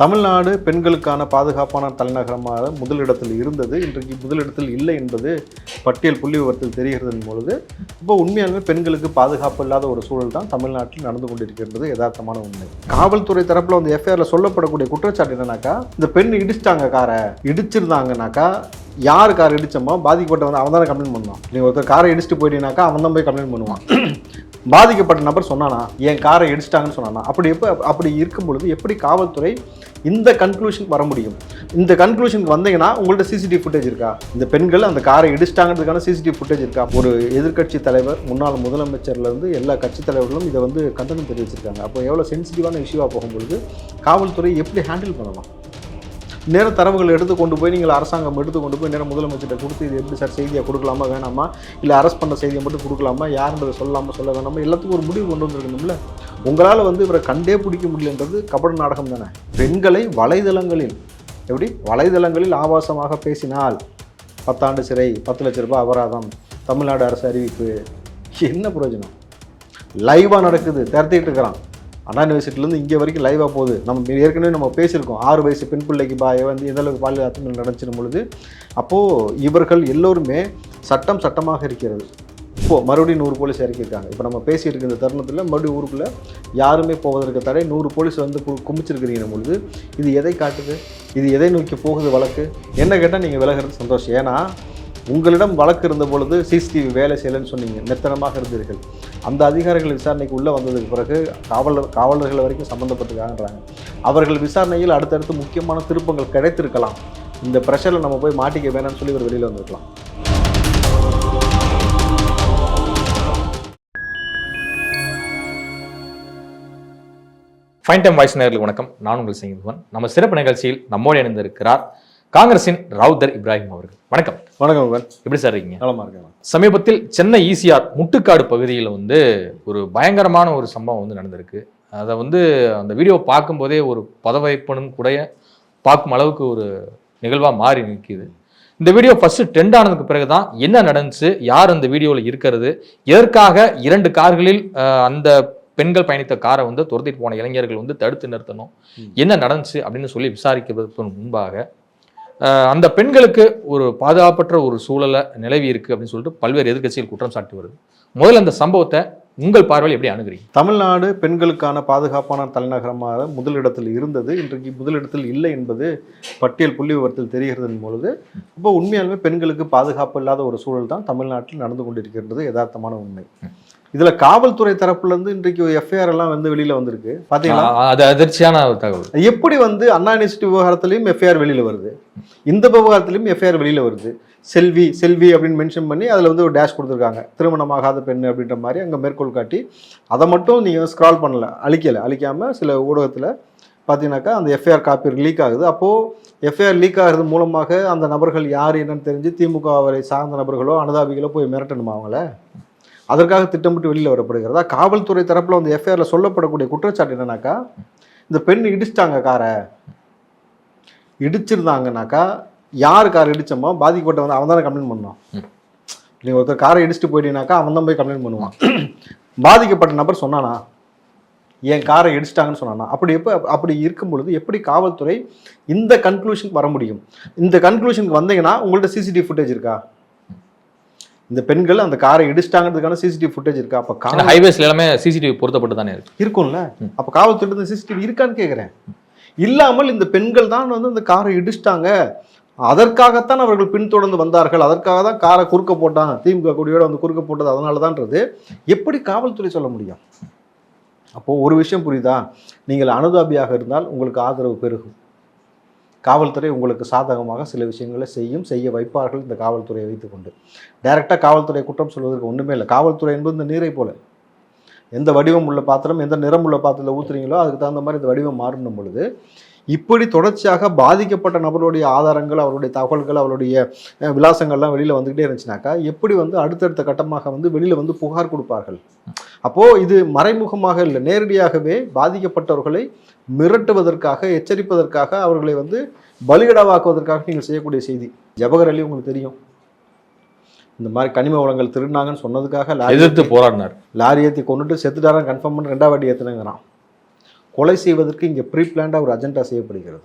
தமிழ்நாடு பெண்களுக்கான பாதுகாப்பான தலைநகரமாக முதலிடத்தில் இருந்தது. இன்றைக்கு முதலிடத்தில் இல்லை என்பது பட்டியல் புள்ளி விவரத்தில் தெரிகிறதன் பொழுது இப்போ உண்மையாலுமே பெண்களுக்கு பாதுகாப்பு இல்லாத ஒரு சூழல் தான் தமிழ்நாட்டில் நடந்து கொண்டிருக்கின்றது யதார்த்தமான உண்மை. காவல்துறை தரப்பில் வந்து எஃப்ஐஆரில் சொல்லப்படக்கூடிய குற்றச்சாட்டு என்னன்னாக்கா, இந்த பெண் இடிச்சிட்டாங்க, காரை இடிச்சிருந்தாங்கனாக்கா யார் கார் இடிச்சோமோ பாதிக்கப்பட்டவன் அவன் தானே கம்ப்ளைண்ட் பண்ணுவான். நீங்கள் ஒருத்தர் காரை இடிச்சுட்டு போயிட்டீங்கன்னாக்கா அவன் தான் போய் கம்ப்ளைண்ட் பண்ணுவான். பாதிக்கப்பட்ட நபர் சொன்னானா என் காரை இடிச்சிட்டாங்கன்னு சொன்னானா? அப்படி இருக்கும் பொழுது எப்படி காவல்துறை இந்த கன்க்ளூஷன் வர முடியும்? இந்த கன்க்ளூஷனுக்கு வந்தீங்கன்னா உங்கள்ட்ட சிசிடிவி ஃபுட்டேஜ் இருக்கா? இந்த பெண்கள் அந்த காரை இடிச்சிட்டாங்கிறதுக்கான சிசிடிவி ஃபுட்டேஜ் இருக்கா? ஒரு எதிர்க்கட்சி தலைவர், முன்னாள் முதலமைச்சர்லேருந்து எல்லா கட்சி தலைவர்களும் இதை வந்து கண்டனம் தெரிவிச்சிருக்காங்க. அப்போ எவ்வளோ சென்சிட்டிவான இஷ்யூவாக போகும்பொழுது காவல்துறை எப்படி ஹேண்டில் பண்ணலாம்? நேர தரவுகள் எடுத்து கொண்டு போய் நீங்கள் அரசாங்கம் எடுத்து கொண்டு போய் நேரம் முதலமைச்சர்கிட்ட கொடுத்து இது எப்படி சார் செய்தியாக கொடுக்கலாமா வேணாமா, இல்லை அரெஸ்ட் பண்ண செய்தியை மட்டும் கொடுக்கலாமா, யாருன்றதை சொல்லலாமா சொல்ல வேணாமா, எல்லாத்துக்கும் ஒரு முடிவு கொண்டு வந்துருக்கணும்ல. உங்களால் வந்து இவரை கண்டே பிடிக்க முடியலன்றது கபட நாடகம் தானே. பெண்களை வலைதளங்களில் ஆபாசமாக பேசினால் 10 ஆண்டு சிறை, 10 லட்ச ரூபாய் அபராதம், தமிழ்நாடு அரசு அறிவிப்பு. என்ன பிரயோஜனம்? லைவாக நடக்குது, திரட்டிகிட்டு இருக்கிறான். அண்ணா யூனிவர்சிட்டிலேருந்து இங்கே வரைக்கும் லைவாக போகுது. ஏற்கனவே நம்ம பேசியிருக்கோம், 6 வயசு பெண் பிள்ளைக்கு வந்து எந்தளவுக்கு பாலியல் அத்துமீறல் நடந்துச்சுன்னு பொழுது அப்போது இவர்கள் எல்லோருமே சட்டமாக இருக்கிறது. இப்போது மறுபடியும் 100 போலீஸ் இறக்கியிருக்காங்க. இப்போ நம்ம பேசியிருக்க இந்த தருணத்தில் மறுபடியும் ஊருக்குள்ளே யாருமே போவதற்கு தடை, 100 போலீஸ் வந்து குமிச்சிருக்கிறீங்க பொழுது இது எதை காட்டுது? இது எதை நோக்கி போகுது வழக்கு? என்ன கேட்டால் நீங்கள் விலகிறது சந்தோஷம். ஏன்னா உங்களிடம் வழக்கு இருந்த பொழுது சிசிடிவி வேலை செய்யலைன்னு சொன்னீங்க, மெத்தனமாக இருந்தீர்கள். அந்த அதிகாரிகள் விசாரணைக்கு உள்ளே வந்ததுக்கு பிறகு காவலர்கள் வரைக்கும் சம்மந்தப்பட்டிருக்காங்கன்றாங்க. அவர்கள் விசாரணையில் அடுத்தடுத்து முக்கியமான திருப்பங்கள் கிடைத்திருக்கலாம். இந்த ப்ரெஷரில் நம்ம போய் மாட்டிக்க வேணாம்னு சொல்லி ஒரு வெளியில் வந்திருக்கலாம். ஃபைன் டைம் வாய்ஸ் நேயர்களுக்கு வணக்கம். நான் உங்கள் சிங்கன். நம்ம சிறப்பு நிகழ்ச்சியில் நம்மோடு இணைந்திருக்கிறார் காங்கிரசின் ராவுத்தர் இப்ராஹிம் அவர்கள். வணக்கம். வணக்கம். எப்படி சார் இருக்கீங்க? நலமா இருக்கேன். சமீபத்தில் சென்னை ஈசிஆர் முட்டுக்காடு பகுதியில் வந்து ஒரு பயங்கரமான ஒரு சம்பவம் வந்து நடந்திருக்கு. அதை வந்து அந்த வீடியோ பார்க்கும்போதே ஒரு பதவைப்பனும் கூட பார்க்கும் அளவுக்கு ஒரு நிகழ்வாக மாறி நிற்கிது. இந்த வீடியோ ஃபர்ஸ்ட் ட்ரெண்ட் ஆனதுக்கு பிறகுதான் என்ன நடந்துச்சு, யார் அந்த வீடியோவில் இருக்கிறது, எதற்காக 2 கார்களில் அந்த பெண்கள் பயணித்த காரை வந்து துரத்திட்டு போன இளைஞர்கள் வந்து தடுத்து நிறுத்தணும், என்ன நடந்துச்சு அப்படின்னு சொல்லி விசாரிக்கிறதுக்கு முன்பாக அந்த பெண்களுக்கு ஒரு பாதுகாப்பற்ற ஒரு சூழலை நிலவி இருக்கு அப்படின்னு சொல்லிட்டு பல்வேறு எதிர்க்கட்சிகள் குற்றம் சாட்டி வருது. முதல்ல அந்த சம்பவத்தை உங்கள் பார்வையில் எப்படி அணுகிறீங்க? தமிழ்நாடு பெண்களுக்கான பாதுகாப்பான தலைநகரமாக முதலிடத்தில் இருந்தது. இன்றைக்கு முதலிடத்தில் இல்லை என்பது பட்டியல் புள்ளி விவரத்தில் தெரிகிறதன் பொழுது இப்போ உண்மையாலுமே பெண்களுக்கு பாதுகாப்பு இல்லாத ஒரு சூழல் தான் தமிழ்நாட்டில் நடந்து கொண்டிருக்கின்றது யதார்த்தமான உண்மை. இதுல காவல்துறை தரப்புல இருந்து இன்றைக்கு எஃப்ஐஆர் எல்லாம் வந்து வெளியில வந்திருக்கு பாத்தீங்களா? அது அதிர்ச்சியான தகவல். எப்படி வந்து அண்ணா யூனிவர்சிட்டி விவகாரத்திலையும் எஃப்ஐஆர் வெளியில வருது, இந்த விவகாரத்திலையும் எஃப்ஐஆர் வெளியில வருது. செல்வி அப்படின்னு மென்ஷன் பண்ணி அதில் வந்து ஒரு டேஷ் கொடுத்துருக்காங்க, திருமணமாகாத பெண் அப்படின்ற மாதிரி அங்கே மேற்கோள் காட்டி அதை மட்டும் நீங்கள் ஸ்க்ரால் பண்ணல, அழிக்காமல் சில ஊடகத்தில் பார்த்தீங்கன்னாக்கா அந்த எஃப்ஐஆர் காப்பி லீக் ஆகுது. அப்போது எஃப்ஐஆர் லீக் ஆகிறது மூலமாக அந்த நபர்கள் யார் என்னன்னு தெரிஞ்சு திமுக அவரை சார்ந்த நபர்களோ அனுதாபிகளோ போய் மிரட்டணுமா அவங்கள? அதற்காக திட்டமிட்டு வெளியில் வரப்படுகிறதா? காவல்துறை தரப்பில் வந்து எஃப்ஐஆரில் சொல்லப்படக்கூடிய குற்றச்சாட்டு என்னன்னாக்கா, இந்த பெண் இடிச்சிட்டாங்க, காரை இடிச்சிருந்தாங்கனாக்கா யார் கார் இடிச்சோமோ பாதிக்கப்பட்டவன் அவன் தானே கம்ப்ளைண்ட் பண்ணுவான். நீங்கள் ஒருத்தர் காரை இடிச்சுட்டு போயிட்டீங்கன்னாக்கா அவன் தான் போய் கம்ப்ளைண்ட் பண்ணுவான். பாதிக்கப்பட்ட நபர் சொன்னானா என் காரை இடிச்சிட்டாங்கன்னு சொன்னானா? அப்படி இருக்கும் பொழுது எப்படி காவல்துறை இந்த கன்க்ளூஷனுக்கு வர முடியும்? இந்த கன்க்ளூஷனுக்கு வந்தீங்கன்னா உங்கள்ட்ட சிசிடிவி ஃபுட்டேஜ் இருக்கா? இந்த பெண்கள் அந்த காரை இடிச்சிட்டாங்கிறதுக்கான சிசிடிவி ஃபுட்டேஜ் இருக்கா? அப்போ ஹைவேஸ்ல எல்லாமே சிசிடிவி பொருத்தப்பட்டு தானே இருக்கும்ல. அப்போ காவல்துறை சிசிடிவி இருக்கான்னு கேட்குறேன். இல்லாமல் இந்த பெண்கள் தான் வந்து இந்த காரை இடிச்சிட்டாங்க, அதற்காகத்தான் அவர்கள் பின்தொடர்ந்து வந்தார்கள், அதற்காக தான் காரை குறுக்க போட்டாங்க, திமுக கொடியோட வந்து குறுக்க போட்டது அதனால தான்ன்றது எப்படி காவல்துறை சொல்ல முடியும்? அப்போது ஒரு விஷயம் புரியுதா, நீங்கள் அனுதாபியாக இருந்தால் உங்களுக்கு ஆதரவு பெருகும். காவல்துறை உங்களுக்கு சாதகமாக சில விஷயங்களை செய்ய வைப்பார்கள். இந்த காவல்துறையை வைத்துக்கொண்டு டைரெக்டாக காவல்துறை குற்றம் சொல்வதற்கு ஒன்றுமே இல்லை. காவல்துறை என்பது இந்த நீரை போல, எந்த வடிவம் உள்ள பாத்திரம், எந்த நிறம் உள்ள பாத்திரத்தில் ஊற்றுறீங்களோ அதுக்கு தகுந்த மாதிரி இந்த வடிவம் மாறணும் பொழுது இப்படி தொடர்ச்சியாக பாதிக்கப்பட்ட நபருடைய ஆதாரங்கள், அவருடைய தகவல்கள், அவருடைய விலாசங்கள்லாம் வெளியில் வந்துக்கிட்டே இருந்துச்சுனாக்கா எப்படி வந்து அடுத்தடுத்த கட்டமாக வந்து வெளியில் வந்து புகார் கொடுப்பார்கள்? அப்போது இது மறைமுகமாக இல்லை, நேரடியாகவே பாதிக்கப்பட்டவர்களை மிரட்டுவதற்காக, எச்சரிப்பதற்காக, அவர்களை வந்து பலியிடவாக்குவதற்காக நீங்கள் செய்யக்கூடிய செய்தி. ஜவஹர் அலி உங்களுக்கு தெரியும், இந்த மாதிரி கனிம வளங்கள் திருடினாங்கன்னு சொன்னதுக்காக எதிர்த்து போராடினார். லாரி ஏற்றி கொண்டுட்டு செத்துட்டாரான் கன்ஃபார்ம் பண்ணி 2வது வாட்டி ஏற்றுனுங்கிறான். கொலை செய்வதற்கு இங்கே ப்ரீ பிளான்டாக ஒரு அஜெண்டா செய்யப்படுகிறது.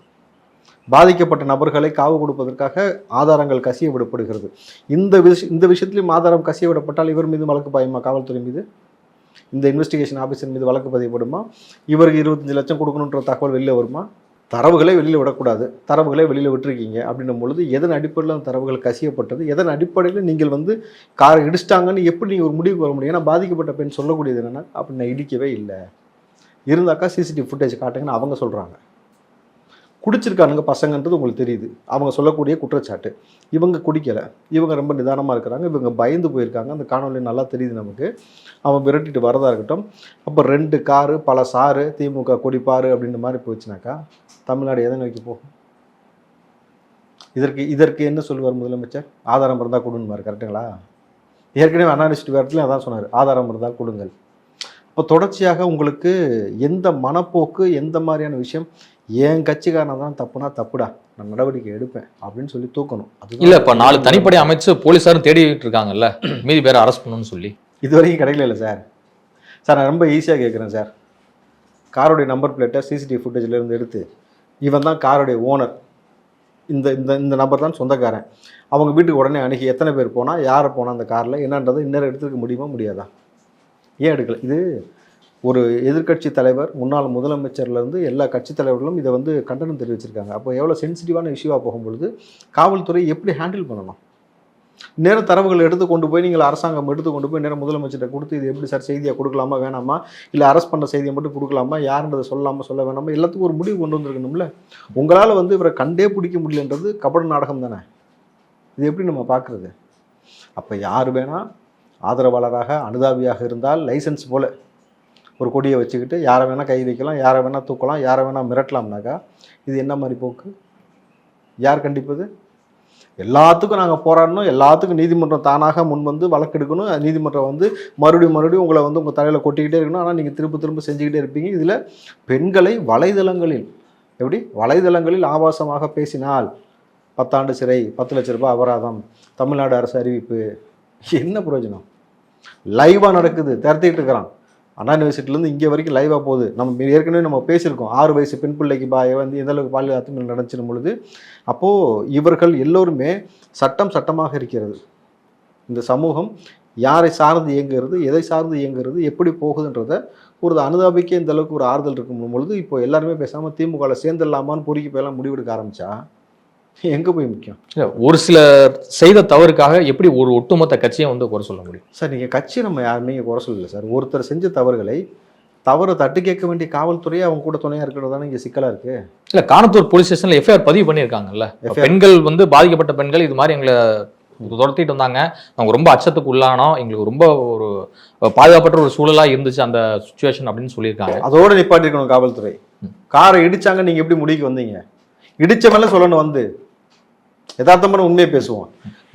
பாதிக்கப்பட்ட நபர்களை காவு கொடுப்பதற்காக ஆதாரங்கள் கசிய விடப்படுகிறது. இந்த விஷயத்திலும் ஆதாரம் கசிய விடப்பட்டால் இவர் மீது வழக்கு பாயுமா? காவல்துறை மீது, இந்த இன்வெஸ்டிகேஷன் ஆஃபீஸர் மீது வழக்கு பதியப்படுமா? இவருக்கு 25 லட்சம் கொடுக்கணுன்ற தகவல் வெளியில் வருமா? தரவுகளை வெளியில் விடக்கூடாது, தரவுகளை வெளியில் விட்டுருக்கீங்க அப்படின்னும் பொழுது எதன் அடிப்படையில் அந்த தரவுகள் கசியப்பட்டது, எதன் அடிப்படையில் நீங்கள் வந்து காரை இடிச்சிட்டாங்கன்னு எப்படி நீங்கள் ஒரு முடிவுக்கு வர முடியும்? ஏன்னா பாதிக்கப்பட்ட பெண் சொல்லக்கூடியது என்னென்னா, அப்படி நான் இடிக்கவே இல்லை, இருந்தாக்கா சிசிடிவி ஃபுட்டேஜ் காட்டுங்கன்னு அவங்க சொல்கிறாங்க. குடிச்சிருக்கானுங்க பசங்கன்றது உங்களுக்கு தெரியுது, அவங்க சொல்லக்கூடிய குற்றச்சாட்டு. இவங்க குடிக்கலை, இவங்க ரொம்ப நிதானமாக இருக்கிறாங்க, இவங்க பயந்து போயிருக்காங்க, அந்த காணொலி நல்லா தெரியுது நமக்கு. அவன் விரட்டிட்டு வரதா இருக்கட்டும். அப்போ 2 காரு பல சாரு திமுக கொடிப்பாரு அப்படின்ற மாதிரி போச்சுனாக்கா தமிழ்நாடு எதை நோக்கி போகும்? இதற்கு என்ன சொல்லுவார் முதலமைச்சர்? ஆதாரம் இருந்தால் கொடுன்னுவார். கரெக்டுங்களா? ஏற்கனவே அண்ணா யூனிவர்சிட்டி வேறத்துலையும் அதான் சொன்னார், ஆதாரம் இருந்தால் கொடுங்கள். இப்போ தொடர்ச்சியாக உங்களுக்கு எந்த மனப்போக்கு, எந்த மாதிரியான விஷயம், என் கட்சிக்காரன் தான் தப்புனா தப்புடா, நான் நடவடிக்கை எடுப்பேன் அப்படின்னு சொல்லி தூக்கணும். அது இல்லை, இப்போ 4 தனிப்படை அமைச்சு போலீஸாரும் தேடிட்டு இருக்காங்கல்ல, மீதி பேரை அரெஸ்ட் பண்ணணும்னு சொல்லி. இது வரைக்கும் கிடைக்கல. இல்லை சார், நான் ரொம்ப ஈஸியாக கேட்குறேன் சார். காரோடைய நம்பர் பிளேட்டை சிசிடிவி ஃபுட்டேஜ்லேருந்து எடுத்து, இவன் தான் காரோடைய ஓனர், இந்த நபர் தான் சொந்தக்காரன், அவங்க வீட்டுக்கு உடனே அணுகி எத்தனை பேர் போனால், யாரை போனால் அந்த காரில் என்னன்றதை இன்னும் எடுத்துக்க முடியுமா முடியாதா? ஏன் எடுக்கலை? இது ஒரு எதிர்க்கட்சி தலைவர், முன்னாள் முதலமைச்சர்லேருந்து எல்லா கட்சி தலைவர்களும் இதை வந்து கண்டனம் தெரிவிச்சிருக்காங்க. அப்போ எவ்வளோ சென்சிட்டிவான இஷ்யூவாக போகும்பொழுது காவல்துறை எப்படி ஹேண்டில் பண்ணணும்? நேரம் தரவுகள் எடுத்து கொண்டு போய் நீங்கள் அரசாங்கம் எடுத்து கொண்டு போய் நேரம் முதலமைச்சர்கிட்ட கொடுத்து, இது எப்படி சார் செய்தியாக கொடுக்கலாமா வேணாமா, இல்லை அரெஸ்ட் பண்ண செய்தியை மட்டும் கொடுக்கலாமா, யாருன்றதை சொல்லலாமா சொல்ல வேணாமா, எல்லாத்துக்கும் ஒரு முடிவு கொண்டு வந்திருக்கணும்ல. உங்களால் வந்து இவரை கண்டே பிடிக்க முடியலன்றது கபட நாடகம் தானே. இது எப்படி நம்ம பார்க்குறது? அப்போ யார் வேணால் ஆதரவாளராக அனுதாபியாக இருந்தால் லைசன்ஸ் போல் ஒரு கொடியை வச்சுக்கிட்டு யாரை வேணால் கை வைக்கலாம், யாரை வேணால் தூக்கலாம், யாரை வேணால் மிரட்டலாம்னாக்கா இது என்ன மாதிரி போக்கு? யார் கண்டிப்பது? எல்லாத்துக்கும் நாங்கள் போராடணும், எல்லாத்துக்கும் நீதிமன்றம் தானாக முன் வந்து வழக்கெடுக்கணும், நீதிமன்றம் வந்து மறுபடியும் உங்களை வந்து உங்கள் தலையில் கொட்டிக்கிட்டே இருக்கணும். ஆனால் நீங்கள் திரும்ப செஞ்சுக்கிட்டே இருப்பீங்க. இதில் பெண்களை வலைதளங்களில் ஆபாசமாக பேசினால் 10 ஆண்டு சிறை, 10 லட்ச ரூபாய் அபராதம், தமிழ்நாடு அரசு அறிவிப்பு. என்ன பிரயோஜனம்? லைவாக நடக்குது, திறத்திக்கிட்டு இருக்கிறான். அண்ணா யூனிவர்சிட்டிலேருந்து இங்கே வரைக்கும் லைவாக போகுது. ஏற்கனவே நம்ம பேசியிருக்கோம், 6 வயசு பெண் பிள்ளைக்கு வந்து எந்தளவுக்கு பாலியல் அத்துமீறல் நடந்துச்சிடும் பொழுது. அப்போது இவர்கள் எல்லோருமே சட்டமாக இருக்கிறது. இந்த சமூகம் யாரை சார்ந்து இயங்குகிறது, எதை சார்ந்து இயங்குகிறது, எப்படி போகுதுன்றத ஒரு அனுதாபிக்க இந்த அளவுக்கு ஒரு ஆறுதல் இருக்கும் பொழுது இப்போ எல்லாருமே பேசாமல் திமுகவில் சேர்ந்துடலாமான்னு பொறுக்கி போயெல்லாம் முடிவெடுக்க ஆரம்பித்தா எங்கே போய் முக்கியம்? இல்லை, ஒரு சில செய்த தவறுக்காக எப்படி ஒரு ஒட்டுமொத்த கட்சியை வந்து குறை சொல்ல முடியும்? சார், நீங்கள் கட்சி நம்ம யாருமே இங்கே குறை சொல்லலை சார். ஒருத்தர் செஞ்ச தவறை தட்டு கேட்க வேண்டிய காவல்துறையே அவங்க கூட துணையாக இருக்கிறது தானே இங்கே சிக்கலாக இருக்குது. இல்லை, காணத்தூர் போலீஸ் ஸ்டேஷனில் எஃப்ஐஆர் பதிவு பண்ணியிருக்காங்கல்ல. பெண்கள் வந்து பாதிக்கப்பட்ட பெண்கள் இது மாதிரி எங்களை துரத்திட்டு வந்தாங்க, அவங்க ரொம்ப அச்சத்துக்கு உள்ளானோம், எங்களுக்கு ரொம்ப ஒரு பாதுகாப்பற்ற ஒரு சூழலாக இருந்துச்சு அந்த சுச்சுவேஷன் அப்படின்னு சொல்லியிருக்காங்க. அதோடு நிப்பாட்டிருக்கணும் காவல்துறை. காரை இடிச்சாங்க, நீங்கள் எப்படி முடிவுக்கு வந்தீங்க? இடிச்ச மேலே சொல்லணும். வந்து யதார்த்தமான உண்மையை பேசுவோம்.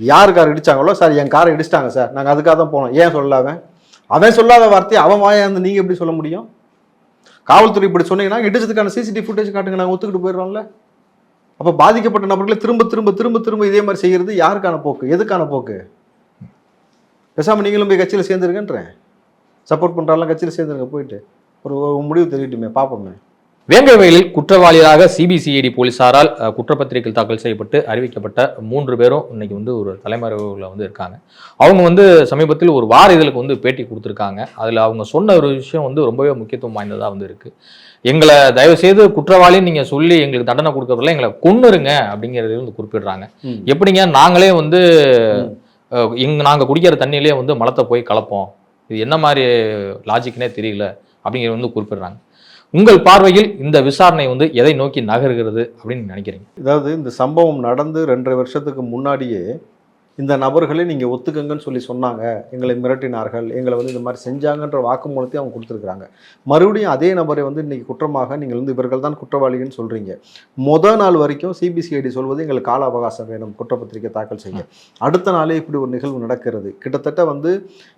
யார் கார் இடிச்சாங்களோ, சார் என் காரை இடிச்சிட்டாங்க சார், நாங்கள் அதுக்காக தான் போனோம், ஏன் சொல்லல? அவன் சொல்லாத வார்த்தையை அவன் வாயாந்து நீங்கள் எப்படி சொல்ல முடியும்? காவல்துறை இப்படி சொன்னீங்கன்னா இடிச்சதுக்கான சிசிடிவி ஃபுட்டேஜ் காட்டுங்க, நாங்கள் ஒத்துக்கிட்டு போயிடுறோம்ல. அப்போ பாதிக்கப்பட்ட நபர்களை திரும்ப இதே மாதிரி செய்கிறது யாருக்கான போக்கு, எதுக்கான போக்கு? பேசாமல் நீங்களும் போய் கட்சியில் சேர்ந்துருங்கன்றேன். சப்போர்ட் பண்ணுறாலாம் கட்சியில் சேர்ந்துருங்க, போயிட்டு ஒரு முடிவு தெரியட்டுமே, பார்ப்போமே. வேங்கை வயலில் குற்றவாளியாக சிபிசிஐடி போலீசாரால் குற்றப்பத்திரிகை தாக்கல் செய்யப்பட்டு அறிவிக்கப்பட்ட 3 பேரும் இன்னைக்கு வந்து ஒரு தலைமறைவுல வந்து இருக்காங்க. அவங்க வந்து சமீபத்தில் ஒரு வார இதழுக்கு வந்து பேட்டி கொடுத்துருக்காங்க. அதில் அவங்க சொன்ன ஒரு விஷயம் வந்து ரொம்பவே முக்கியத்துவம் வாய்ந்ததாக வந்து இருக்கு. எங்களை தயவு செய்து குற்றவாளின்னு நீங்க சொல்லி எங்களுக்கு தண்டனை கொடுக்கறதுல எங்களை கொன்னுருங்க அப்படிங்கிறத வந்து குறிப்பிடுறாங்க. எப்படிங்க, நாங்களே வந்து நாங்கள் குடிக்கிற தண்ணியிலே வந்து மலத்தை போய் கலப்போம், இது என்ன மாதிரி லாஜிக்னே தெரியல அப்படிங்கிறத வந்து குறிப்பிடுறாங்க. உங்கள் பார்வையில் இந்த விசாரணை வந்து எதை நோக்கி நகர்கிறது அப்படின்னு நினைக்கிறீங்க? அதாவது இந்த சம்பவம் நடந்து 2.5 வருஷத்துக்கு முன்னாடியே இந்த நபர்களை நீங்கள் ஒத்துக்கங்கன்னு சொல்லி சொன்னாங்க, எங்களை மிரட்டினார்கள், எங்களை வந்து இந்த மாதிரி செஞ்சாங்கன்ற வாக்குமூலத்தையும் அவங்க கொடுத்துருக்குறாங்க. மறுபடியும் அதே நபரை வந்து இன்றைக்கி குற்றமாக நீங்கள் வந்து இவர்கள் தான் குற்றவாளிகள்னு சொல்கிறீங்க. நாள் வரைக்கும் சிபிசிஐடி சொல்வது எங்களுக்கு கால அவகாசம் வேணும் குற்றப்பத்திரிக்கை தாக்கல் செய்ய. அடுத்த நாளே இப்படி ஒரு நிகழ்வு நடக்கிறது. கிட்டத்தட்ட வந்து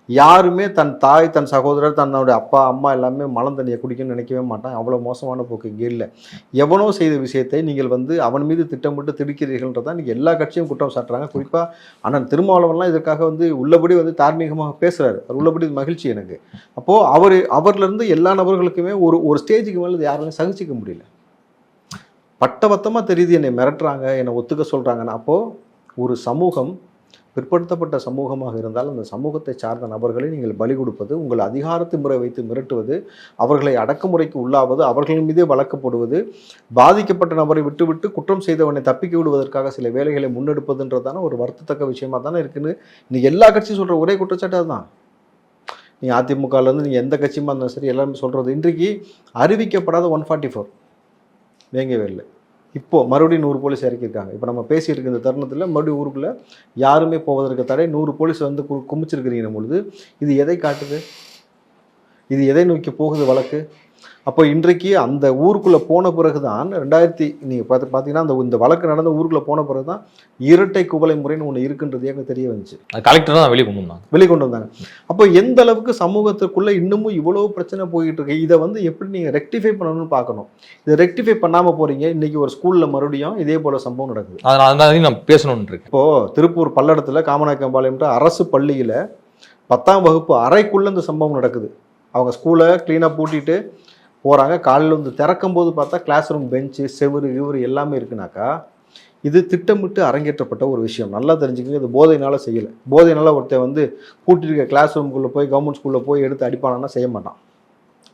யாருமே தன் தாய், தன் சகோதரர், தன்னுடைய அப்பா அம்மா எல்லாமே மலம் தண்ணியை குடிக்கணும்னு நினைக்கவே மாட்டான். அவ்வளோ மோசமான போக்கு இங்கே இல்லை. எவனோ செய்த விஷயத்தை நீங்கள் வந்து அவன் மீது திட்டமிட்டு திடுக்கிறீர்கள்ன்றதான் இன்றைக்கி எல்லா கட்சியும் குற்றம் சாட்டுறாங்க. குறிப்பாக ஆனால் திருமாவளவன்லாம் இதற்காக வந்து உள்ளபடி வந்து தார்மீகமாக பேசுகிறாரு, அது உள்ளபடி மகிழ்ச்சி எனக்கு. அப்போது அவர்லேருந்து எல்லா நபர்களுக்குமே ஒரு ஸ்டேஜுக்கு மேலே யாராலையும் சகிச்சிக்க முடியல. பட்டவத்தமாக தெரியுது என்னை மிரட்டுறாங்க, என்னை ஒத்துக்க சொல்கிறாங்கன்னா. அப்போது ஒரு சமூகம் பிற்படுத்தப்பட்ட சமூகமாக இருந்தால் அந்த சமூகத்தை சார்ந்த நபர்களை நீங்கள் பலி கொடுப்பது, உங்கள் அதிகாரத்தை முறை வைத்து மிரட்டுவது, அவர்களை அடக்குமுறைக்கு உள்ளாவது, அவர்கள் மீதே வழக்கப்படுவது, பாதிக்கப்பட்ட நபரை விட்டுவிட்டு குற்றம் செய்தவனை தப்பிக்க விடுவதற்காக சில வேலைகளை முன்னெடுப்பதுன்றதான ஒரு வருத்தத்தக்க விஷயமா தானே இருக்குன்னு இன்னைக்கு எல்லா கட்சியும் சொல்கிற ஒரே குற்றச்சாட்டு அதுதான். நீங்கள் அதிமுகலேருந்து நீங்கள் எந்த கட்சியுமா இருந்தாலும் சரி எல்லாருமே சொல்கிறது, இன்றைக்கு அறிவிக்கப்படாத 144 வேங்கவேலில் இப்போது மறுபடியும் 100 போலீஸ் இறக்கியிருக்காங்க. இப்போ நம்ம பேசிகிட்டு இருக்க இந்த தருணத்தில் மறுபடியும் ஊருக்குள்ளே யாருமே போவதற்கு தடை, 100 போலீஸ் வந்து குமிச்சிருக்கிறீங்க பொழுது இது எதை காட்டுது? இது எதை நோக்கி போகுது வழக்கு? அப்போ இன்றைக்கு அந்த ஊருக்குள்ளே போன பிறகு தான் நீங்கள் பார்த்தீங்கன்னா இந்த வழக்கு நடந்த ஊருக்குள்ளே போன பிறகு தான் இரட்டை குவளை முறைன்னு ஒன்று இருக்குன்றது எனக்கு தெரிய வந்துச்சு. கலெக்டர் தான் வெளியே கொண்டு வந்தாங்க. அப்போ எந்த அளவுக்கு சமூகத்துக்குள்ளே இன்னமும் இவ்வளோ பிரச்சனை போய்கிட்டு இருக்கு, இதை வந்து எப்படி நீங்கள் ரெக்டிஃபை பண்ணணும்னு பார்க்கணும். இதை ரெக்டிஃபை பண்ணாமல் போகிறீங்க. இன்றைக்கி ஒரு ஸ்கூலில் மறுபடியும் இதே போல் சம்பவம் நடக்குது. அதனால நான் பேசணும்னு இருக்கு. இப்போது திருப்பூர் பல்லடத்தில் காமநாயக்கம்பாளையம்ன்ற அரசு பள்ளியில் 10ஆம் வகுப்பு அறைக்குள்ளே இந்த சம்பவம் நடக்குது. அவங்க ஸ்கூலை க்ளீனாக பூட்டிட்டு போகிறாங்க. காலையில் வந்து திறக்கும் போது பார்த்தா கிளாஸ் ரூம் பெஞ்சு செவுரு எல்லாமே இருக்குனாக்கா இது திட்டமிட்டு அரங்கேற்றப்பட்ட ஒரு விஷயம். நல்லா தெரிஞ்சுக்கங்க, இது போதையினால் செய்யலை. போதையினால் ஒருத்தர் வந்து பூட்டிருக்க கிளாஸ் ரூமுக்குள்ளே போய் கவர்மெண்ட் ஸ்கூலில் போய் எடுத்து அடிப்பானா செய்ய மாட்டான்.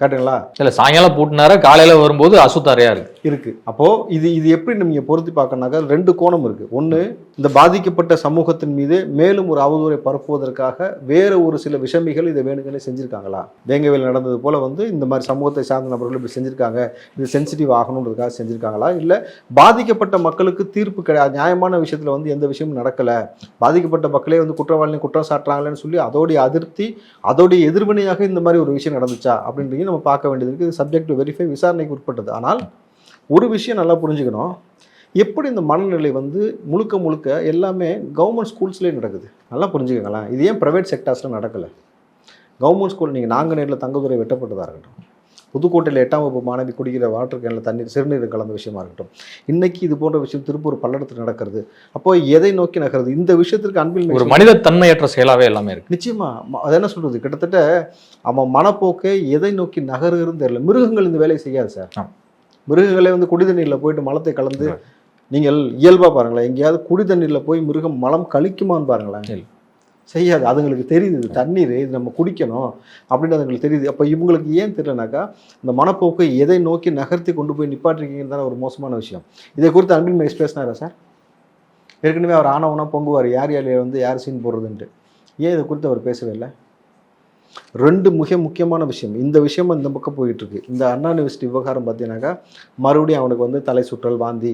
கரெக்டுங்களா? இல்லை, சாயங்காலம் பூட்டினார காலையில் வரும்போது அசுத்தாரையா இருக்கு. அப்போது இது எப்படி நீங்கள் பொருத்தி பார்க்கணுனாக்கா 2 கோணம் இருக்குது. ஒன்று, இந்த பாதிக்கப்பட்ட சமூகத்தின் மீது மேலும் ஒரு அவதூறை பரப்புவதற்காக வேறு ஒரு சில விஷமிகள் இதை வேணுங்கன்னே செஞ்சுருக்காங்களா? வேங்கவேல் நடந்தது போல் வந்து இந்த மாதிரி சமூகத்தை சார்ந்த நபர்கள் இப்படி செஞ்சுருக்காங்க, இது சென்சிட்டிவ் ஆகணுன்றதுக்காக செஞ்சுருக்காங்களா? இல்லை பாதிக்கப்பட்ட மக்களுக்கு தீர்ப்பு நியாயமான விஷயத்தில் வந்து எந்த விஷயமும் நடக்கலை, பாதிக்கப்பட்ட மக்களே வந்து குற்றவாளியை குற்றம் சாட்டுறாங்களேன்னு சொல்லி அதோடைய அதிருப்தி அதோடைய எதிர்வினையாக இந்த மாதிரி ஒரு விஷயம் நடந்துச்சா அப்படின்றீங்க நம்ம பார்க்க வேண்டியது இருக்குது. இது சப்ஜெக்ட் டு வெரிஃபை, விசாரணைக்கு உட்பட்டது. ஆனால் ஒரு விஷயம் நல்லா புரிஞ்சுக்கணும், எப்படி இந்த மனநிலை வந்து முழுக்க எல்லாமே கவர்மெண்ட் ஸ்கூல்ஸ்லேயே நடக்குது. நல்லா புரிஞ்சுக்கங்களேன். இது ஏன் ப்ரைவேட் செக்டார்ஸில் நடக்கலை? கவர்மெண்ட் ஸ்கூல் நீங்கள் நாங்குநேரில் தங்கதுரை வெட்டப்பட்டதாக இருக்கட்டும், புதுக்கோட்டையில் 8ஆம் வகுப்பு மாணவி குடிக்கிற வாட்டர் கேனில் தண்ணீர் சிறுநீர் கலந்த விஷயமா இருக்கட்டும், இன்றைக்கி இது போன்ற விஷயம் திருப்பூர் பல்லடத்தில் நடக்கிறது. அப்போ எதை நோக்கி நகருது? இந்த விஷயத்திற்கு அன்பில் ஒரு மனித தன்மையற்ற செயலாகவே எல்லாமே இருக்குது. நிச்சயமாக அது என்ன சொல்கிறது, கிட்டத்தட்ட அவன் மனப்போக்கை எதை நோக்கி நகருன்னு தெரியல. மிருகங்கள் இந்த வேலையை செய்யாது சார். மிருகங்களே வந்து குடி தண்ணீரில் போயிட்டு மலத்தை கலந்து, நீங்கள் இயல்பாக பாருங்களேன், எங்கேயாவது குடி தண்ணீரில் போய் மிருகம் மலம் கழிக்குமான்னு பாருங்களேன், செய்யாது. அதுங்களுக்கு தெரியுது இது தண்ணீர், இது நம்ம குடிக்கணும் அப்படின்னு அதுங்களுக்கு தெரியுது. அப்போ இவங்களுக்கு ஏன் தெரியலனாக்கா இந்த மனப்போக்கை எதை நோக்கி நகர்த்தி கொண்டு போய் நிப்பாட்டிருக்கீங்கன்னு தானே ஒரு மோசமான விஷயம். இதை குறித்து அன்பில் மகேஷ் பேசினாரா சார்? ஏற்கனவே அவர் ஆனவனா பொங்குவார், யார் வந்து யார் சீன் போடுறதுன்ட்டு. ஏன் இதை குறித்து அவர் பேசவே இல்லை? 2 முக்கியமான விஷயம். இந்த விஷயம் இந்த பக்கம் போயிட்டுருக்கு. இந்த அண்ணா யூனிவர்சிட்டி விவகாரம் பார்த்தீங்கன்னாக்கா மறுபடியும் அவனுக்கு வந்து தலை சுற்றல், வாந்தி,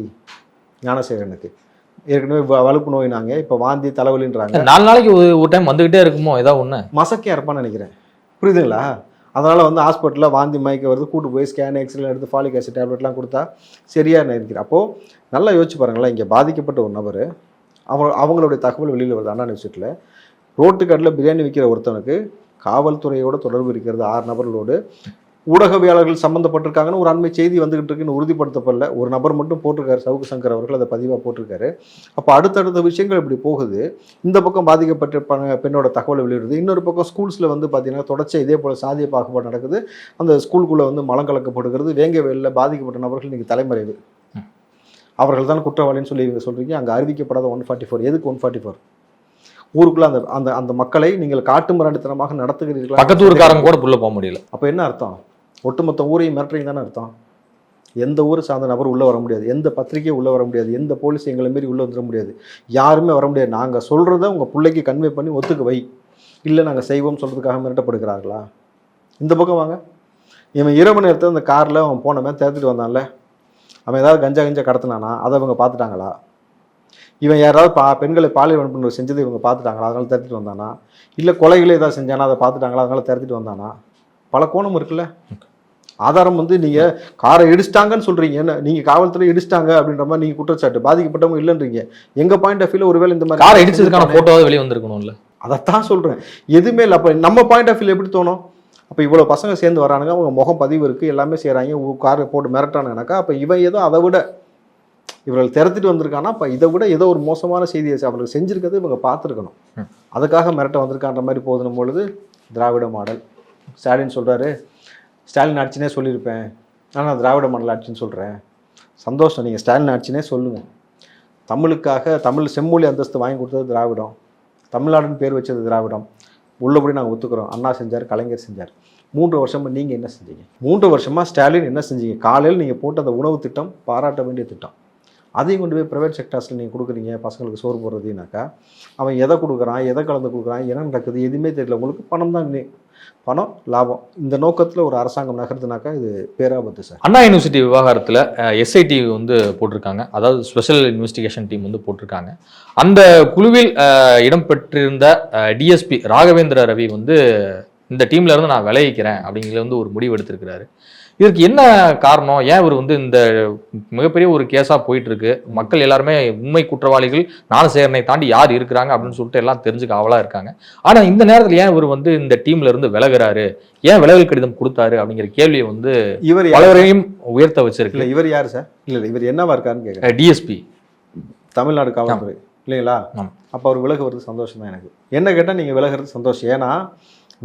ஞானசேகரனுக்கு ஏற்கனவே வலுப்பு நோயினாங்க, இப்போ வாந்தி தலைவலின்றாங்க. 4 நாளைக்கு ஒரு டைம் வந்துக்கிட்டே இருக்குமோ ஏதாவது ஒன்று மசக்கையாக இருப்பான்னு நினைக்கிறேன். புரியுதுங்களா? அதனால் வந்து ஹாஸ்பிட்டலில் வாந்தி மயக்க வருது, கூட்டு போய் ஸ்கேன் எக்ஸ்ரே எடுத்து ஃபாலிக் ஆசிட் டேப்லெட்லாம் கொடுத்தா சரியாக நினைக்கிறேன். அப்போது நல்லா யோசிச்சு பாருங்களேன், இங்கே பாதிக்கப்பட்ட ஒரு நபர் அவங்களுடைய தகவல் வெளியில் வருது. அண்ணா யூனிவர்சிட்டியில் ரோட்டுக்கடையில் பிரியாணி விற்கிற ஒருத்தனுக்கு காவல்துறையோட தொடர்பு இருக்கிறது 6 நபர்களோடு. ஊடகவியாளர்கள் சம்மந்தப்பட்டிருக்காங்கன்னு ஒரு அண்மை செய்தி வந்துகிட்டு இருக்குன்னு உறுதிப்படுத்தப்படல. ஒரு நபர் மட்டும் போட்டிருக்காரு, சவுக்கு சங்கர் அவர்கள் அதை பதிவாக போட்டிருக்காரு. அப்போ அடுத்தடுத்த விஷயங்கள் இப்படி போகுது. இந்த பக்கம் பாதிக்கப்பட்ட பெண்ணோட தகவல் வெளியிடுது, இன்னொரு பக்கம் ஸ்கூல்ஸில் வந்து பார்த்தீங்கன்னா தொடர்ச்சியாக இதே போல் சாதிய பாகுபாடு நடக்குது. அந்த ஸ்கூலுக்குள்ளே வந்து மலம் கலக்கப்படுகிறது. வேங்கவேலில் பாதிக்கப்பட்ட நபர்கள் இன்றைக்கி தலைமறைவு, அவர்கள் தான் குற்றவாளின்னு சொல்லி சொல்கிறீங்க. அங்கே அறிவிக்கப்படாத 144. எதுக்கு 144? ஊருக்குள்ள அந்த அந்த மக்களை நீங்கள் காட்டு மிராண்டித்தனமாக நடத்துகிறீர்களா? பக்கத்து ஊருக்காரங்க கூட உள்ள போக முடியல. அப்போ என்ன அர்த்தம்? ஒட்டுமொத்த ஊரையும் மிரட்டுறீங்க தானே அர்த்தம். எந்த ஊர் சார்ந்த நபர் உள்ளே வர முடியாது, எந்த பத்திரிகையும் உள்ளே வர முடியாது, எந்த போலீஸ் எங்களை மாரி உள்ளே வந்துட முடியாது, யாருமே வர முடியாது. நாங்கள் சொல்கிறத உங்கள் பிள்ளைக்கு கன்வே பண்ணி ஒத்துக்க வை, இல்லை நாங்கள் செய்வோம் சொல்கிறதுக்காக மிரட்டப்படுகிறார்களா? இந்த பக்கம் வாங்க. இவன் இரவு நேரத்தில் அந்த காரில் அவன் போனவன் திறத்துட்டு வந்தான்ல, அவன் ஏதாவது கஞ்சா கடத்தினானா? அதை அவங்க பார்த்துட்டாங்களா? இவன் யாராவது பெண்களை பாலியல் வன்புணர்வு செஞ்சது இவங்க பார்த்துட்டாங்களா? அதனால திறத்திட்டு வந்தானா? இல்லை கொலைகளே ஏதாவது செஞ்சானா? அதை பார்த்துட்டாங்களா? அதனால திறத்திட்டு வந்தானா? பல கோணம் இருக்குல்ல. ஆதாரம் வந்து நீங்கள் காரை இடிச்சிட்டாங்கன்னு சொல்கிறீங்க, என்ன நீங்கள் காவல்துறை இடிச்சிட்டாங்க அப்படின்ற மாதிரி நீங்கள் குற்றச்சாட்டு, பாதிக்கப்பட்டவங்க இல்லைன்றீங்க. எங்கள் பாயிண்ட் ஆஃப் வியூவில் ஒருவேளை இந்த மாதிரி காரை இடிச்சதுக்கான ஃபோட்டோவாக வெளியே வந்திருக்கணும்ல. அதைத்தான் சொல்கிறேன். எதுவுமே இல்லை. அப்போ நம்ம பாயிண்ட் ஆஃப் வியூவில் எப்படி தோணும்? அப்போ இவ்வளோ பசங்க சேர்ந்து வரானுங்க, அவங்க முகம் பதிவு இருக்குது, எல்லாமே செய்கிறாங்க, காரை போட்டு மிரட்டானுங்கனாக்கா அப்போ இவன் ஏதோ அதை விட இவர்கள் திறத்திட்டு வந்திருக்காங்கன்னா அப்போ இதை விட ஏதோ ஒரு மோசமான செய்தியை அவர்கள் செஞ்சுருக்கிறது இவங்க பார்த்துருக்கணும். அதுக்காக மிரட்ட வந்திருக்கான்ற மாதிரி போதும் பொழுது திராவிட மாடல். ஸ்டாலின் சொல்கிறாரு, ஸ்டாலின் ஆட்சினே சொல்லியிருப்பேன், ஆனால் திராவிட மாடல் ஆட்சின்னு சொல்கிறேன். சந்தோஷம், நீங்கள் ஸ்டாலின் ஆட்சினே சொல்லுங்கள். தமிழுக்காக தமிழ் செம்மொழி அந்தஸ்து வாங்கி கொடுத்தது திராவிடம், தமிழ்நாடுன்னு பேர் வச்சது திராவிடம். உள்ளபடி நாங்கள் ஒத்துக்கிறோம். அண்ணா செஞ்சார், கலைஞர் செஞ்சார். 3 வருஷமாக நீங்கள் என்ன செஞ்சீங்க? 3 வருஷமாக ஸ்டாலின் என்ன செஞ்சீங்க? காலையில் நீங்கள் போட்ட அந்த உணவு திட்டம் பாராட்ட வேண்டிய திட்டம். அதையும் கொண்டு போய் ப்ரைவேட் செக்டர்ஸில் நீங்கள் கொடுக்குறீங்க. பசங்களுக்கு சோறு போடுறதுனாக்கா அவன் எதை கொடுக்குறான், எதை கலந்து கொடுக்குறான், என்ன நடக்குது எதுவுமே தெரியல. உங்களுக்கு பணம் தான், பணம் லாபம். இந்த நோக்கத்தில் ஒரு அரசாங்கம் நகர்த்துனாக்கா இது பேராபத்து சார். அண்ணா யூனிவர்சிட்டி விவகாரத்தில் எஸ்ஐடி வந்து போட்டிருக்காங்க, அதாவது ஸ்பெஷல் இன்வெஸ்டிகேஷன் டீம் வந்து போட்டிருக்காங்க. அந்த குழுவில் இடம்பெற்றிருந்த டிஎஸ்பி ராகவேந்திர ரவி வந்து இந்த டீம்ல இருந்து நான் விளைவிக்கிறேன் அப்படிங்கிறது வந்து ஒரு முடிவு எடுத்திருக்கிறாரு. இதற்கு என்ன காரணம்? ஏன் இவர் வந்து இந்த மிகப்பெரிய ஒரு கேஸா போயிட்டு இருக்கு, மக்கள் எல்லாருமே உண்மை குற்றவாளிகள் ஞானசேகரனை தாண்டி யார் இருக்கிறாங்க அப்படின்னு சொல்லிட்டு எல்லாம் தெரிஞ்சுக்க ஆவலா இருக்காங்க. ஆனா இந்த நேரத்தில் ஏன் இவர் வந்து இந்த டீம்ல இருந்து விலகுறாரு, ஏன் விலகல் கடிதம் கொடுத்தாரு அப்படிங்கிற கேள்வியை வந்து இவர் பலரையும் உயர்த்த வச்சிருக்கு. இவர் யாரு சார்? இல்ல இவர் என்னவா இருக்காருன்னு கேட்குறேன். டிஎஸ்பி தமிழ்நாடு காவல்துறை இல்லைங்களா? அப்போ அவர் விலகுவது சந்தோஷம் தான் எனக்கு. என்ன கேட்டால் நீங்கள் விலகிறது சந்தோஷம். ஏன்னா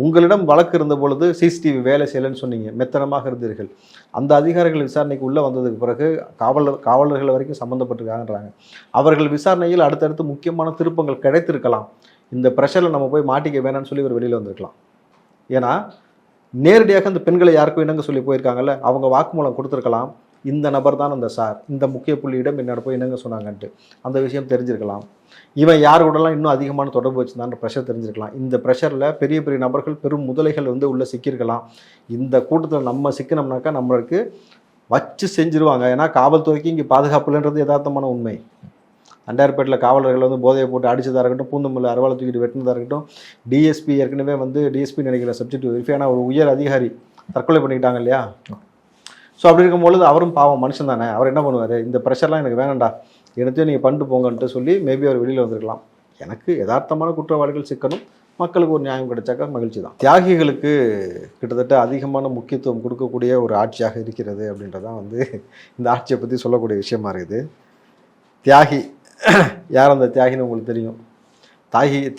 உங்களிடம் வழக்கு இருந்த பொழுது சிசிடிவி வேலை செய்யலைன்னு சொன்னீங்க, மெத்தனமாக இருந்தீர்கள். அந்த அதிகாரிகள் விசாரணைக்கு உள்ளே வந்ததுக்கு பிறகு காவலர்கள் வரைக்கும் சம்மந்தப்பட்டிருக்காங்கன்றாங்க. அவர்கள் விசாரணையில் அடுத்தடுத்து முக்கியமான திருப்பங்கள் கிடைத்திருக்கலாம். இந்த ப்ரெஷரில் நம்ம போய் மாட்டிக்க வேணாம்னு சொல்லி ஒரு வெளியில் வந்திருக்கலாம். ஏன்னா நேரடியாக அந்த பெண்களை யாருக்கும் இணங்க சொல்லி போயிருக்காங்கல்ல, அவங்க வாக்குமூலம் கொடுத்துருக்கலாம். இந்த நபர் தான் அந்த சார், இந்த முக்கிய புள்ளியிடம் என்னோட போய் இணங்க சொன்னாங்கன்ட்டு அந்த விஷயம் தெரிஞ்சிருக்கலாம். இவன் யார் கூடலாம் இன்னும் அதிகமான தொடர்பு வச்சுருந்தான்ற ப்ரெஷர் தெரிஞ்சிருக்கலாம். இந்த ப்ரெஷரில் பெரிய பெரிய நபர்கள் பெரும் முதலைகள் வந்து உள்ளே சிக்கியிருக்கலாம். இந்த கூட்டத்தில் நம்ம சிக்கினோம்னாக்கா நம்மளுக்கு வச்சு செஞ்சுருவாங்க. ஏன்னா காவல்துறைக்கு இங்கே பாதுகாப்பு இல்லைன்றது யதார்த்தமான உண்மை. அண்டார்பேட்டில் காவலர்கள் வந்து போதையை போட்டு அடிச்சதாக இருக்கட்டும், பூந்தமல்லி அறுவாலை தூக்கிட்டு வெட்டினதாக இருக்கட்டும், டிஎஸ்பி ஏற்கனவே வந்து டிஎஸ்பி நினைக்கிற சப்ஜெக்ட் வெரிஃபை ஆனால் ஒரு உயர் அதிகாரி தற்கொலை பண்ணிக்கிட்டாங்க இல்லையா? ஸோ அப்படி இருக்கும்பொழுது அவரும் பாவம் மனுஷன் தானே, அவர் என்ன பண்ணுவார்? இந்த ப்ரெஷர்லாம் எனக்கு வேணாண்டா, எனத்தையும் நீங்கள் பண்ணிட்டு போங்கன்ட்டு சொல்லி மேபி அவர் வெளியில் வந்திருக்கலாம். எனக்கு யதார்த்தமான குற்றவாளிகள் சிக்கணும், மக்களுக்கு ஒரு நியாயம் கிடைச்சாக்கா மகிழ்ச்சி தான். தியாகிகளுக்கு கிட்டத்தட்ட அதிகமான முக்கியத்துவம் கொடுக்கக்கூடிய ஒரு ஆட்சியாக இருக்கிறது அப்படின்றதான் வந்து இந்த ஆட்சியை பற்றி சொல்லக்கூடிய விஷயமா இருக்குது. தியாகி யார்? அந்த தியாகின்னு உங்களுக்கு தெரியும்.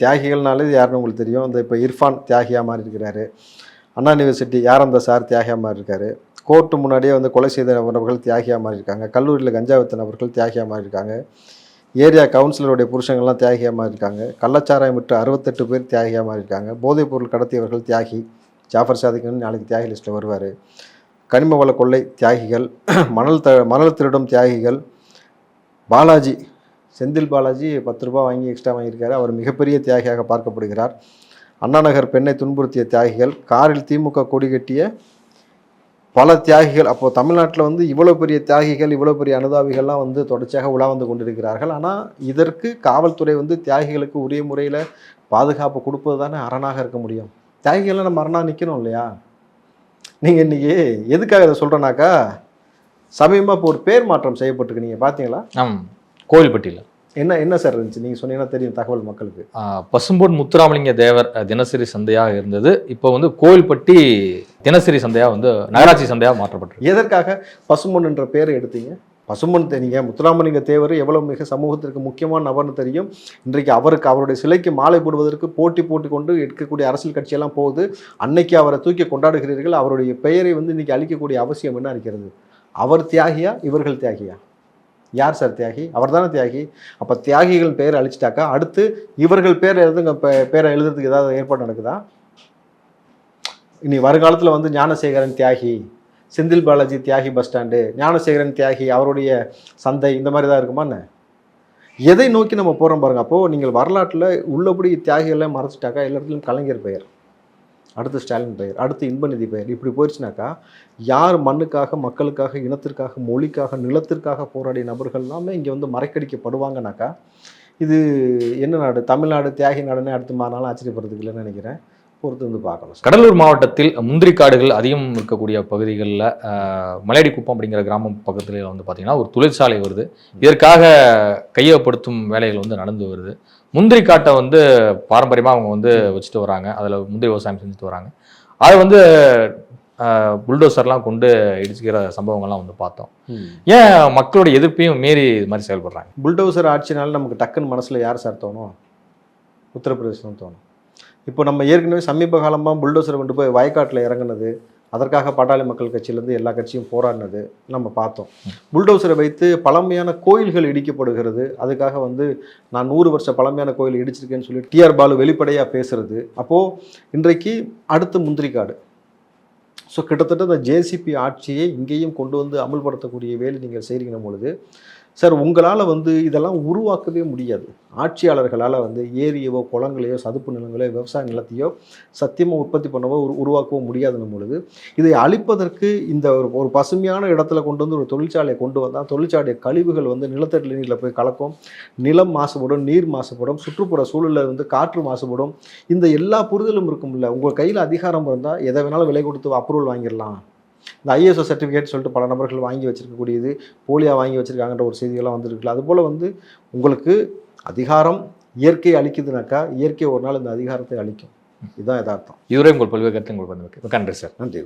தியாகிகள்னாலே யாருன்னு உங்களுக்கு தெரியும். அந்த இப்போ இர்ஃபான் தியாகியாக மாறி இருக்கிறாரு. அண்ணா யூனிவர்சிட்டி யார்? அந்த சார் தியாகியாக மாறி இருக்காரு. கோர்ட்டு முன்னாடியே வந்து கொலை செய்த நபர்கள் தியாகியாக மாறி இருக்காங்க. கல்லூரியில் கஞ்சா வித்த நபர்கள் தியாகியாக மாறி இருக்காங்க. ஏரியா கவுன்சிலருடைய புருஷங்கள்லாம் தியாகியாக மாறி இருக்காங்க. கள்ளச்சாராயம் விட்டு 68 பேர் தியாகியாக மாறி இருக்காங்க. போதைப் பொருள் கடத்தியவர்கள் தியாகி. ஜாஃபர் சாதிக்னு நாளைக்கு தியாகி லிஸ்ட்டில் வருவார். கனிம வள கொள்ளை தியாகிகள். மணல் திருடும் தியாகிகள். பாலாஜி, செந்தில் பாலாஜி 10 ரூபா வாங்கி எக்ஸ்ட்ரா வாங்கியிருக்காரு, அவர் மிகப்பெரிய தியாகியாக பார்க்கப்படுகிறார். அண்ணாநகர் பெண்ணை துன்புறுத்திய தியாகிகள். காரில் திமுக கொடி கட்டிய பல தியாகிகள். அப்போது தமிழ்நாட்டில் வந்து இவ்வளோ பெரிய தியாகிகள், இவ்வளோ பெரிய அனுதாபிகள்லாம் வந்து தொடர்ச்சியாக உலா வந்து கொண்டிருக்கிறார்கள். ஆனால் இதற்கு காவல்துறை வந்து தியாகிகளுக்கு உரிய முறையில் பாதுகாப்பு கொடுப்பது தானே அரணாக இருக்க முடியும். தியாகிகள்லாம் நம்ம அரணாக நிற்கணும் இல்லையா? நீங்கள் இன்றைக்கி எதுக்காக இதை சொல்கிறேன்னாக்கா, சமீபமாக இப்போ ஒரு பேர் மாற்றம் செய்யப்பட்டிருக்கு, நீங்கள் பார்த்தீங்களா? கோவில்பட்டியில் என்ன சார் இருந்துச்சு? நீங்கள் சொன்னீங்கன்னா தெரியும் தகவல் மக்களுக்கு. பசும்பொன் முத்துராமலிங்க தேவர் தினசரி சந்தையாக இருந்தது, இப்போ வந்து கோவில்பட்டி தினசரி சந்தையாக வந்து நகராட்சி சந்தையாக மாற்றப்பட்டிருக்கு. எதற்காக பசும்பொன் என்ற பேரை எடுத்தீங்க? பசும்பொன் நீங்கள் முத்துராமலிங்க தேவர் எவ்வளோ மிக சமூகத்திற்கு முக்கியமான நபர்னு தெரியும். இன்றைக்கு அவருடைய சிலைக்கு மாலை போடுவதற்கு போட்டி கொண்டு எடுக்கக்கூடிய அரசியல் கட்சியெல்லாம் போகுது. அன்னைக்கு அவரை தூக்கி கொண்டாடுகிறீர்கள். அவருடைய பெயரை வந்து இன்றைக்கி அழிக்கக்கூடிய அவசியம் என்ன இருக்கிறது? அவர் தியாகியா, இவர்கள் தியாகியா? யார் சார் தியாகி? அவர் தானே தியாகி. அப்போ தியாகிகள் பெயரை அழிச்சிட்டாக்கா அடுத்து இவர்கள் பேரை எழுதுறதுக்கு ஏதாவது ஏற்பாடு நடக்குதா? இனி வருங்காலத்தில் வந்து ஞானசேகரன் தியாகி, செந்தில் பாலாஜி தியாகி பஸ் ஸ்டாண்டு, ஞானசேகரன் தியாகி அவருடைய சந்தை, இந்த மாதிரி தான் இருக்குமான்னு எதை நோக்கி நம்ம போகிறோம் பாருங்கள். அப்போது நீங்கள் வரலாற்றில் உள்ளபடி தியாகிகளை மறைச்சிட்டாக்கா எல்லா இடத்துலையும் கலைஞர் பெயர், அடுத்து ஸ்டாலின் பெயர், அடுத்து இன்பநிதி பெயர், இப்படி போயிடுச்சுனாக்கா யார் மண்ணுக்காக, மக்களுக்காக, இனத்திற்காக, மொழிக்காக, நிலத்திற்காக போராடிய நபர்கள் எல்லாமே இங்கே வந்து மறைக்கடிக்கப்படுவாங்கனாக்கா இது என்ன நாடு? தமிழ்நாடு தியாகி நாடுன்னு அடுத்து மாறினாலும் ஆச்சரியப்படுறதுக்கு இல்லைன்னு நினைக்கிறேன். பொறுத்து வந்து பார்க்கணும். கடலூர் மாவட்டத்தில் முந்திரி காடுகள் அதிகம் இருக்கக்கூடிய பகுதிகளில் மலையடிக்குப்பம் அப்படிங்கிற கிராமம் பக்கத்துல வந்து பார்த்தீங்கன்னா ஒரு தொழிற்சாலை வருது. இதற்காக கையகப்படுத்தும் வேலைகள் வந்து நடந்து வருது. முந்திரி காட்டை வந்து பாரம்பரியமாக அவங்க வந்து வச்சுட்டு வராங்க, அதில் முந்திரி விவசாயம் செஞ்சுட்டு வராங்க. அதை வந்து புல்டோசர்லாம் கொண்டு இடிச்சுக்கிற சம்பவங்கள்லாம் வந்து பார்த்தோம். ஏன் மக்களோட எதிர்ப்பையும் மீறி இது மாதிரி செயல்படுறாங்க? புல்டோசர் ஆட்சினால நமக்கு டக்குன்னு மனசில் யார் சார் தோணும்? உத்தரப்பிரதேசம் தோணும். இப்போ நம்ம ஏற்கனவே சமீப காலமாக புல்டோசரை கொண்டு போய் வயக்காட்டில் இறங்குனது, அதற்காக பாட்டாளி மக்கள் கட்சியிலேருந்து எல்லா கட்சியும் போராடினது நம்ம பார்த்தோம். புல்டோசரை வைத்து பழமையான கோயில்கள் இடிக்கப்படுகிறது. அதுக்காக வந்து நான் 100 வருஷ பழமையான கோயில் இடிச்சிருக்கேன்னு சொல்லி டிஆர் பாலு வெளிப்படையாக பேசுறது. அப்போது இன்றைக்கு அடுத்து முந்திரிக்காடு. ஸோ கிட்டத்தட்ட இந்த ஜேசிபி ஆட்சியை இங்கேயும் கொண்டு வந்து அமல்படுத்தக்கூடிய வேலை நீங்கள் செய்கிற பொழுது சார் உங்களால் வந்து இதெல்லாம் உருவாக்கவே முடியாது. ஆட்சியாளர்களால் வந்து ஏரியவோ குளங்களையோ சதுப்பு நிலங்களையோ விவசாய நிலத்தையோ சத்தியமாக உற்பத்தி பண்ணவோ உருவாக்கவோ முடியாதுன்னும் பொழுது இதை அழிப்பதற்கு இந்த ஒரு பசுமையான இடத்துல கொண்டு வந்து ஒரு தொழிற்சாலையை கொண்டு வந்தால் தொழிற்சாலை கழிவுகள் வந்து நிலத்தடி நீரில் போய் கலக்கும், நிலம் மாசுபடும், நீர் மாசுபடும், சுற்றுப்புற சூழலில் வந்து காற்று மாசுபடும். இந்த எல்லா புரிதலும் இருக்கும்ல. உங்கள் கையில் அதிகாரம் இருந்தால் எதை வேணாலும் விலை கொடுத்து அப்ரூவல் வாங்கிடலாம். இந்த ஐஎஸ்ஓ சர்டிஃபிகேட் சொல்லிட்டு பல நபர்கள் வாங்கி வச்சிருக்கக்கூடியது போலியாக வாங்கி வச்சிருக்காங்கன்ற ஒரு செய்திகள்லாம் வந்துருக்குல்ல. அதுபோல் வந்து உங்களுக்கு அதிகாரம் இயற்கை அளிக்குதுனாக்கா இயற்கை ஒரு நாள் இந்த அதிகாரத்தை அளிக்கும். இதுதான் யதார்த்தம். இதுவரை உங்கள் பல்வேறு கருத்து உங்களுக்கு வந்து நன்றி சார். நன்றி.